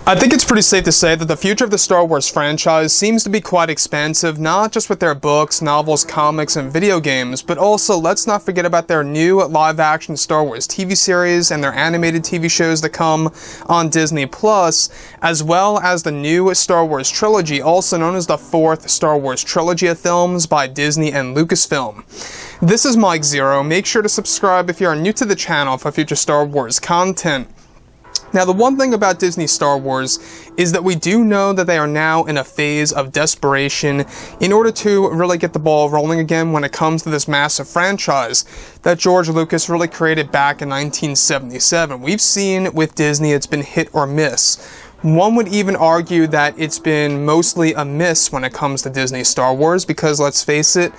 I think it's pretty safe to say that the future of the Star Wars franchise seems to be quite expansive, not just with their books, novels, comics, and video games, but also let's not forget about their new live-action Star Wars TV series and their animated TV shows that come on Disney+, as well as the new Star Wars trilogy, also known as the fourth Star Wars trilogy of films by Disney and Lucasfilm. This is Mike Zero. Make sure to subscribe if you are new to the channel for future Star Wars content. Now, the one thing about Disney Star Wars is that we do know that they are now in a phase of desperation in order to really get the ball rolling again when it comes to this massive franchise that George Lucas really created back in 1977. We've seen with Disney it's been hit or miss. One would even argue that it's been mostly a miss when it comes to Disney Star Wars because, let's face it,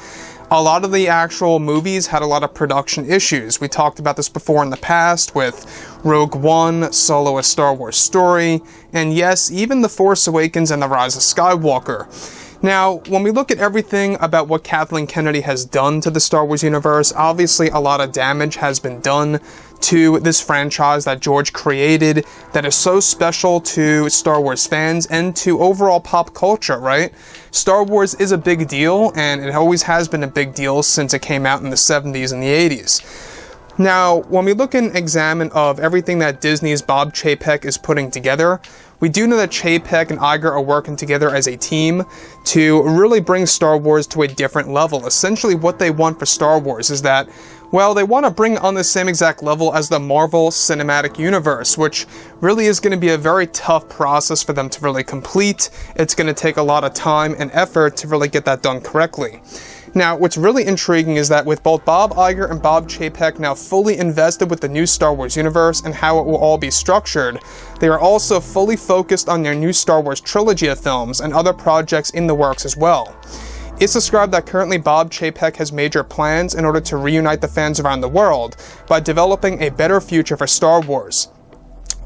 a lot of the actual movies had a lot of production issues. We talked about this before in the past with Rogue One, Solo: A Star Wars Story, and yes, even The Force Awakens and The Rise of Skywalker. Now, when we look at everything about what Kathleen Kennedy has done to the Star Wars universe, obviously a lot of damage has been done to this franchise that George created that is so special to Star Wars fans and to overall pop culture, right? Star Wars is a big deal, and it always has been a big deal since it came out in the 70s and the 80s. Now, when we look and examine of everything that Disney's Bob Chaypek is putting together, we do know that Chaypek and Iger are working together as a team to really bring Star Wars to a different level. Essentially, what they want for Star Wars is that, well, they want to bring on the same exact level as the Marvel Cinematic Universe, which really is going to be a very tough process for them to really complete. It's going to take a lot of time and effort to really get that done correctly. Now, what's really intriguing is that with both Bob Iger and Bob Chaypek now fully invested with the new Star Wars universe and how it will all be structured, they are also fully focused on their new Star Wars trilogy of films and other projects in the works as well. It's described that currently Bob Chaypek has major plans in order to reunite the fans around the world by developing a better future for Star Wars.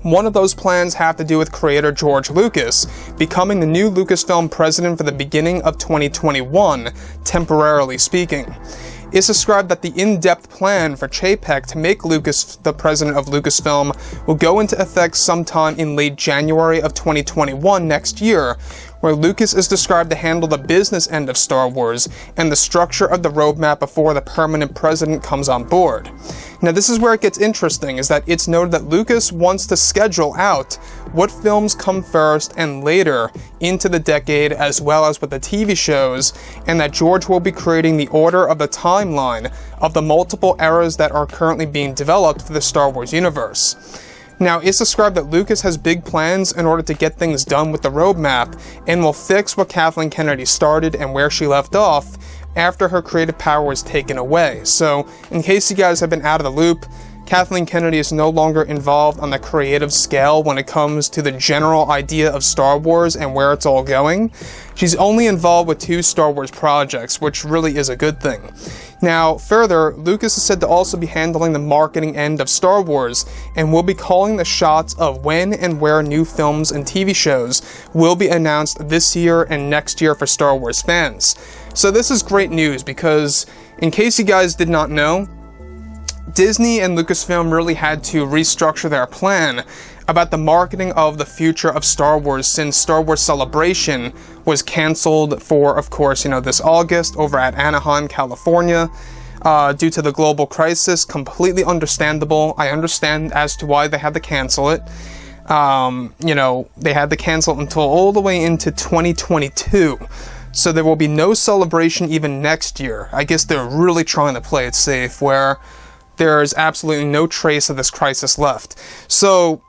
One of those plans have to do with creator George Lucas becoming the new Lucasfilm president for the beginning of 2021, temporarily speaking. It's described that the in-depth plan for Chaypek to make Lucas the president of Lucasfilm will go into effect sometime in late January of 2021 next year, where Lucas is described to handle the business end of Star Wars and the structure of the roadmap before the permanent president comes on board. Now, this is where it gets interesting, is that it's noted that Lucas wants to schedule out what films come first and later into the decade, as well as with the TV shows, and that George will be creating the order of the timeline of the multiple eras that are currently being developed for the Star Wars universe. Now, it's described that Lucas has big plans in order to get things done with the roadmap and will fix what Kathleen Kennedy started and where she left off after her creative power was taken away. So, in case you guys have been out of the loop, Kathleen Kennedy is no longer involved on the creative scale when it comes to the general idea of Star Wars and where it's all going. She's only involved with 2 Star Wars projects, which really is a good thing. Now, further, Lucas is said to also be handling the marketing end of Star Wars and will be calling the shots of when and where new films and TV shows will be announced this year and next year for Star Wars fans. So this is great news because, in case you guys did not know, Disney and Lucasfilm really had to restructure their plan about the marketing of the future of Star Wars since Star Wars Celebration was canceled for, of course, this August over at Anaheim, California, due to the global crisis. Completely understandable. I understand as to why they had to cancel it. They had to cancel until all the way into 2022. So there will be no celebration even next year. I guess they're really trying to play it safe, where there's absolutely no trace of this crisis left. So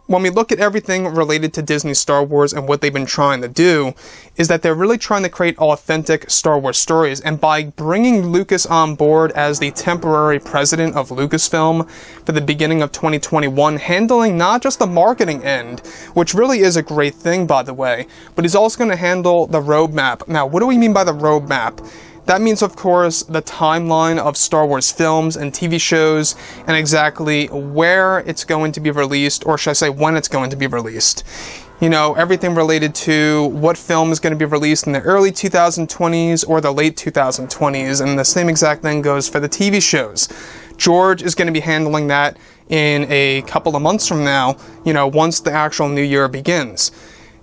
when we look at everything related to Disney Star Wars and what they've been trying to do, is that they're really trying to create authentic Star Wars stories. And by bringing Lucas on board as the temporary president of Lucasfilm for the beginning of 2021, handling not just the marketing end, which really is a great thing, by the way, but he's also going to handle the roadmap. Now, what do we mean by the roadmap? That means, of course, the timeline of Star Wars films and TV shows and exactly where it's going to be released, or should I say when it's going to be released. Everything related to what film is going to be released in the early 2020s or the late 2020s, and the same exact thing goes for the TV shows. George is going to be handling that in a couple of months from now, once the actual new year begins.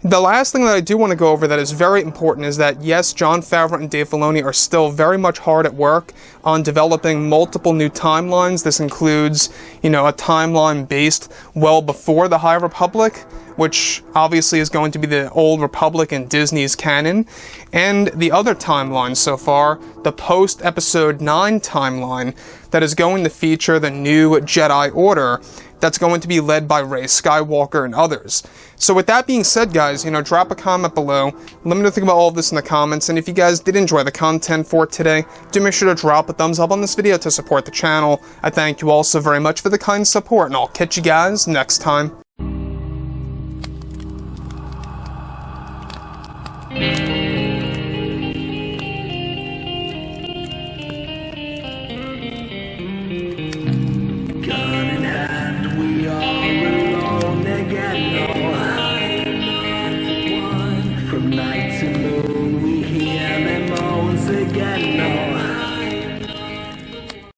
The last thing that I do want to go over that is very important is that, yes, Jon Favreau and Dave Filoni are still very much hard at work on developing multiple new timelines. This includes, a timeline based well before the High Republic, which obviously is going to be the Old Republic in Disney's canon, and the other timeline so far, the post-Episode 9 timeline, that is going to feature the new Jedi Order that's going to be led by Rey Skywalker and others. So with that being said, guys, drop a comment below. Let me know what you think about all of this in the comments, and if you guys did enjoy the content for today, do make sure to drop a thumbs up on this video to support the channel. I thank you all so very much for the kind support, and I'll catch you guys next time.